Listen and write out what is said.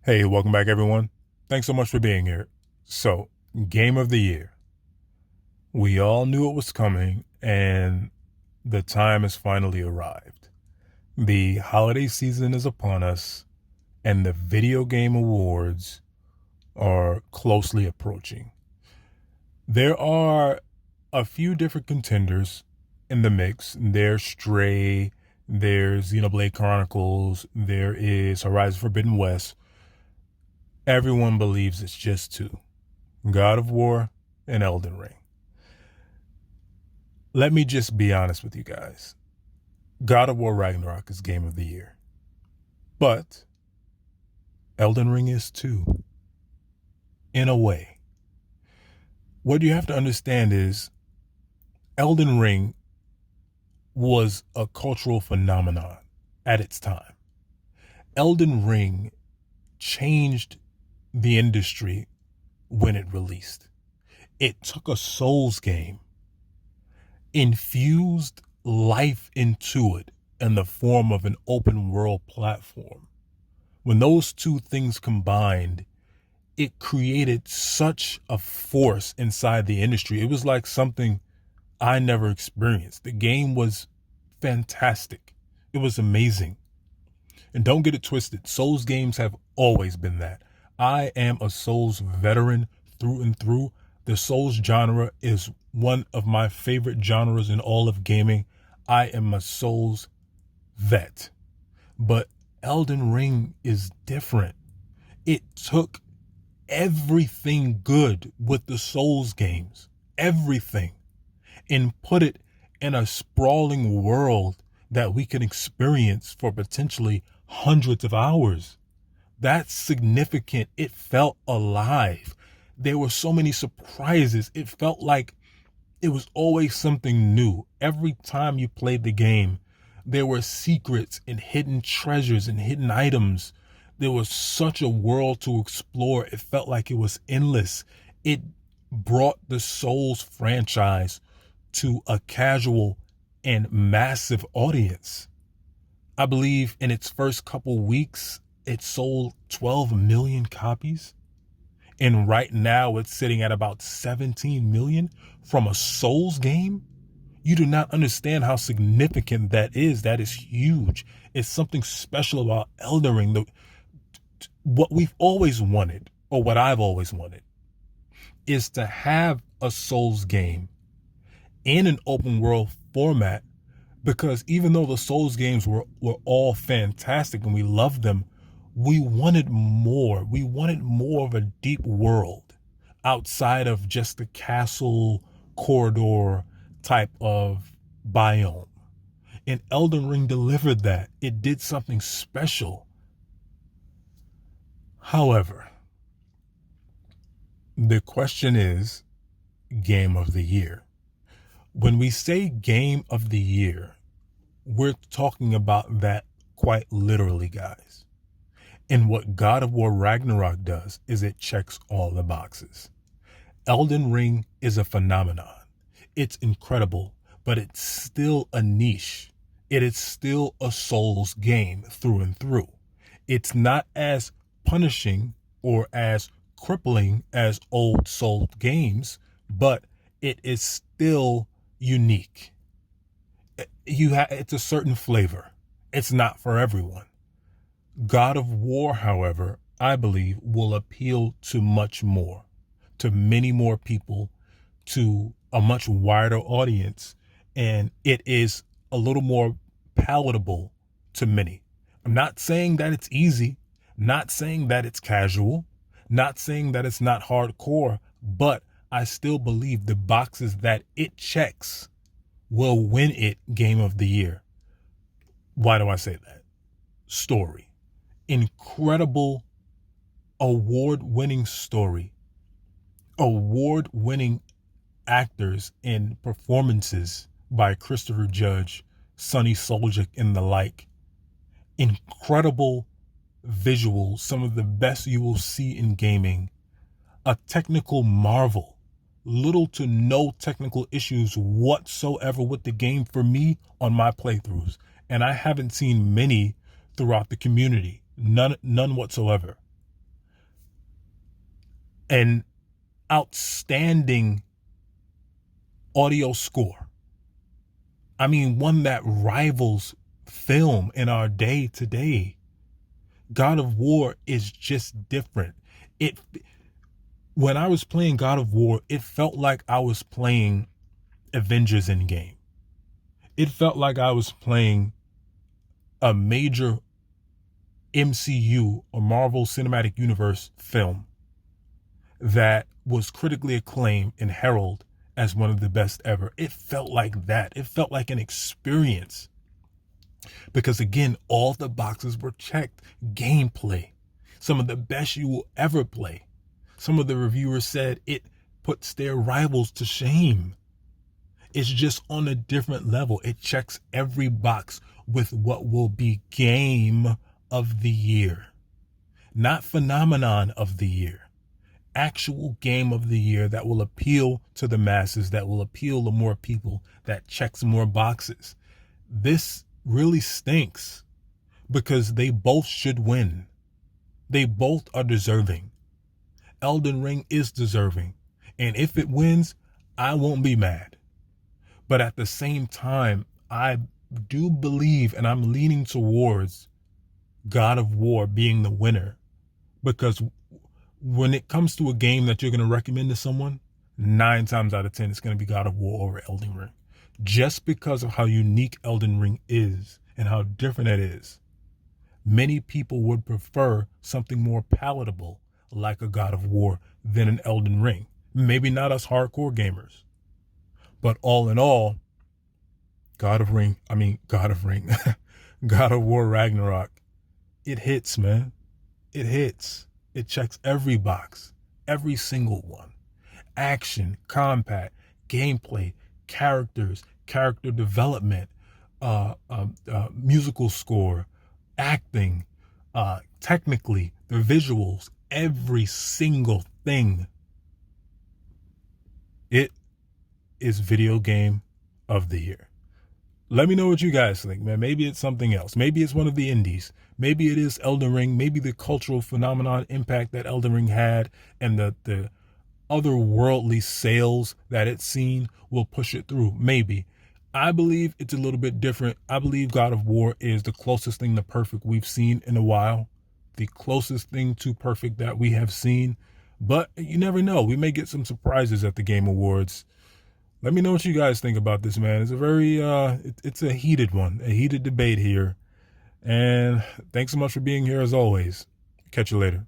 Hey, welcome back, everyone. Thanks so much for being here. So, game of the year. We all knew it was coming, and the time has finally arrived. The holiday season is upon us, and the video game awards are closely approaching. There are a few different contenders in the mix. There's Stray, there's Xenoblade Chronicles, there is Horizon Forbidden West. Everyone believes it's just two: God of War and Elden Ring. Let me just be honest with you guys. God of War Ragnarok is game of the year. But Elden Ring is too, in a way. What you have to understand is Elden Ring was a cultural phenomenon at its time. Elden Ring changed the industry when it released. It took a Souls game, infused life into it in the form of an open world platform. When those two things combined, it created such a force inside the industry. It was like something I never experienced. The game was fantastic. It was amazing. And don't get it twisted, Souls games have always been that. I am a Souls veteran through and through. The Souls genre is one of my favorite genres in all of gaming. I am a Souls vet. But Elden Ring is different. It took everything good with the Souls games, everything, and put it in a sprawling world that we can experience for potentially hundreds of hours. That's significant. It felt alive. There were so many surprises. It felt like it was always something new. Every time you played the game, there were secrets and hidden treasures and hidden items. There was such a world to explore. It felt like it was endless. It brought the Souls franchise to a casual and massive audience. I believe in its first couple weeks, it sold 12 million copies. And right now it's sitting at about 17 million from a Souls game. You do not understand how significant that is. That is huge. It's something special about Elden Ring. What we've always wanted, or what I've always wanted, is to have a Souls game in an open world format, because even though the Souls games were all fantastic and we loved them, we wanted more. We wanted more of a deep world outside of just the castle corridor type of biome. And Elden Ring delivered that. It did something special. However, the question is game of the year. When we say game of the year, we're talking about that quite literally, guys. And what God of War Ragnarok does is it checks all the boxes. Elden Ring is a phenomenon. It's incredible, but it's still a niche. It is still a Souls game through and through. It's not as punishing or as crippling as old Souls games, but it is still unique. It's a certain flavor. It's not for everyone. God of War, however, I believe will appeal to much more, to many more people, to a much wider audience, and it is a little more palatable to many. I'm not saying that it's easy, not saying that it's casual, not saying that it's not hardcore, but I still believe the boxes that it checks will win it game of the year. Why do I say that? Story. Incredible, award-winning story, award-winning actors and performances by Christopher Judge, Sonny Soljic, and the like. Incredible visuals, some of the best you will see in gaming. A technical marvel. Little to no technical issues whatsoever with the game for me on my playthroughs. And I haven't seen many throughout the community. None whatsoever. an outstanding audio score. I mean, one that rivals film in our day to day. God of War is just different. When I was playing God of War, it felt like I was playing Avengers Endgame. It felt like I was playing a major MCU or Marvel Cinematic Universe film that was critically acclaimed and heralded as one of the best ever. It felt like that. It felt like an experience. Because again, all the boxes were checked. Gameplay, some of the best you will ever play. Some of the reviewers said it puts their rivals to shame. It's just on a different level. It checks every box with what will be game of the year. Not phenomenon of the year. Actual game of the year that will appeal to the masses, that will appeal to more people, that checks more boxes. This really stinks because they both should win. They both are deserving. Elden Ring is deserving. And if it wins, I won't be mad. But at the same time, I do believe, and I'm leaning towards God of War being the winner, because when it comes to a game that you're going to recommend to someone, 9 times out of 10, it's going to be God of War over Elden Ring. Just because of how unique Elden Ring is and how different it is. Many people would prefer something more palatable like a God of War than an Elden Ring. Maybe not us hardcore gamers. But all in all, God of War Ragnarok, it hits, man. It hits. It checks every box, every single one. Action, combat, gameplay, characters, character development, musical score, acting, technically, the visuals, every single thing. It is video game of the year. Let me know what you guys think, man. Maybe it's something else. Maybe it's one of the indies. Maybe it is Elden Ring. Maybe the cultural phenomenon impact that Elden Ring had and the otherworldly sales that it's seen will push it through. Maybe. I believe it's a little bit different. I believe God of War is the closest thing to perfect we've seen in a while. The closest thing to perfect that we have seen. But you never know. We may get some surprises at the Game Awards. Let me know what you guys think about this, man. It's a very, it's a heated one, a heated debate here. And thanks so much for being here as always. Catch you later.